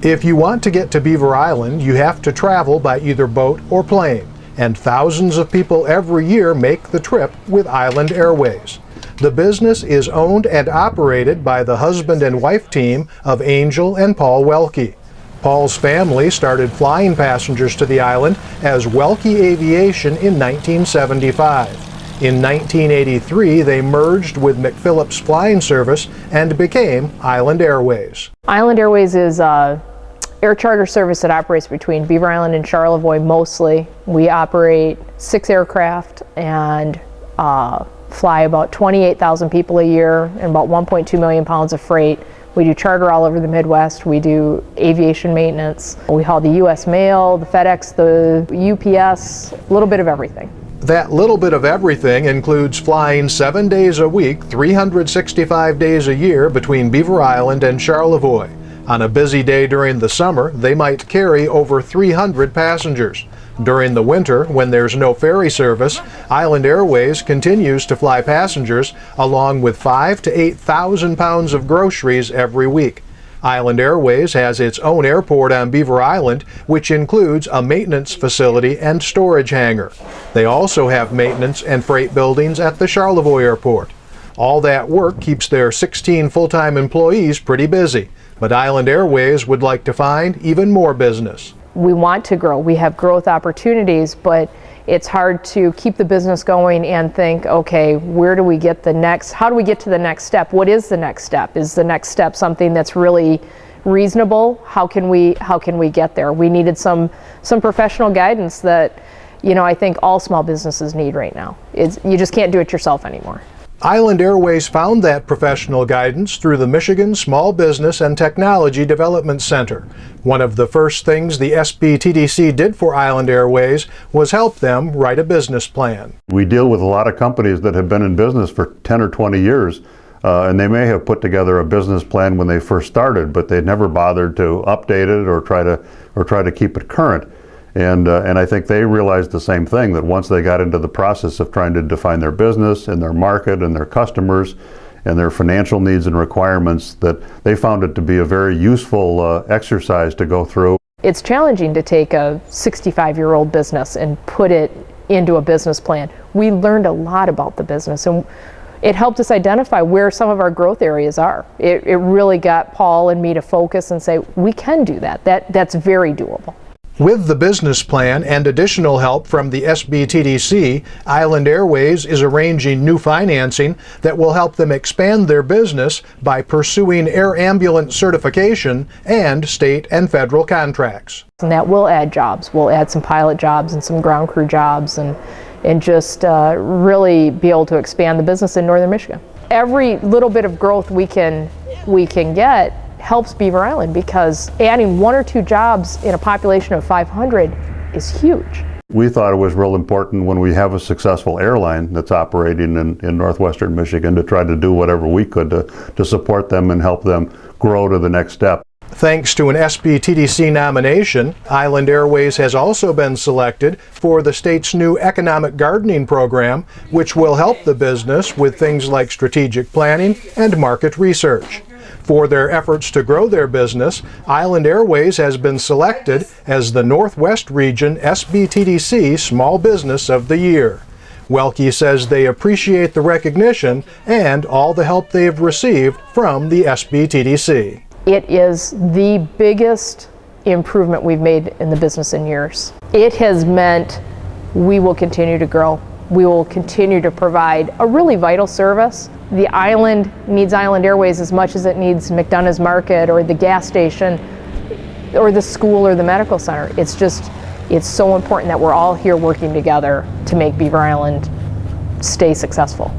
If you want to get to Beaver Island, you have to travel by either boat or plane, and thousands of people every year make the trip with Island Airways. The business is owned and operated by the husband and wife team of Angel and Paul Welke. Paul's family started flying passengers to the island as Welke Aviation in 1975. In 1983, they merged with McPhillips Flying Service and became Island Airways. Island Airways is an air charter service that operates between Beaver Island and Charlevoix mostly. We operate 6 aircraft and fly about 28,000 people a year and about 1.2 million pounds of freight. We do charter all over the Midwest. We do aviation maintenance. We haul the U.S. mail, the FedEx, the UPS, a little bit of everything. That little bit of everything includes flying 7 days a week, 365 days a year between Beaver Island and Charlevoix. On a busy day during the summer, they might carry over 300 passengers. During the winter, when there's no ferry service, Island Airways continues to fly passengers along with 5,000 to 8,000 pounds of groceries every week. Island Airways has its own airport on Beaver Island, which includes a maintenance facility and storage hangar. They also have maintenance and freight buildings at the Charlevoix Airport. All that work keeps their 16 full-time employees pretty busy, but Island Airways would like to find even more business. We want to grow. We have growth opportunities, but it's hard to keep the business going and think, okay, where do we get the next, how do we get to the next step? What is the next step? Is the next step something that's really reasonable? How can we get there? We needed some professional guidance that, you know, I think all small businesses need right now. You just can't do it yourself anymore. Island Airways found that professional guidance through the Michigan Small Business and Technology Development Center. One of the first things the SBTDC did for Island Airways was help them write a business plan. We deal with a lot of companies that have been in business for 10 or 20 years, and they may have put together a business plan when they first started, but they never bothered to update it or try to keep it current. And I think they realized the same thing, that once they got into the process of trying to define their business and their market and their customers and their financial needs and requirements, that they found it to be a very useful exercise to go through. It's challenging to take a 65-year-old business and put it into a business plan. We learned a lot about the business, and it helped us identify where some of our growth areas are. It really got Paul and me to focus and say, we can do that. That's very doable. With the business plan and additional help from the SBTDC, Island Airways is arranging new financing that will help them expand their business by pursuing air ambulance certification and state and federal contracts. And that will add jobs. We'll add some pilot jobs and some ground crew jobs and just really be able to expand the business in northern Michigan. Every little bit of growth we can get helps Beaver Island, because adding 1 or 2 jobs in a population of 500 is huge. We thought it was real important when we have a successful airline that's operating in northwestern Michigan to try to do whatever we could to support them and help them grow to the next step. Thanks to an SBTDC nomination, Island Airways has also been selected for the state's new economic gardening program, which will help the business with things like strategic planning and market research. For their efforts to grow their business, Island Airways has been selected as the Northwest Region SBTDC Small Business of the Year. Welke says they appreciate the recognition and all the help they've received from the SBTDC. It is the biggest improvement we've made in the business in years. It has meant we will continue to grow. We will continue to provide a really vital service. The island needs Island Airways as much as it needs McDonough's Market or the gas station or the school or the medical center. It's so important that we're all here working together to make Beaver Island stay successful.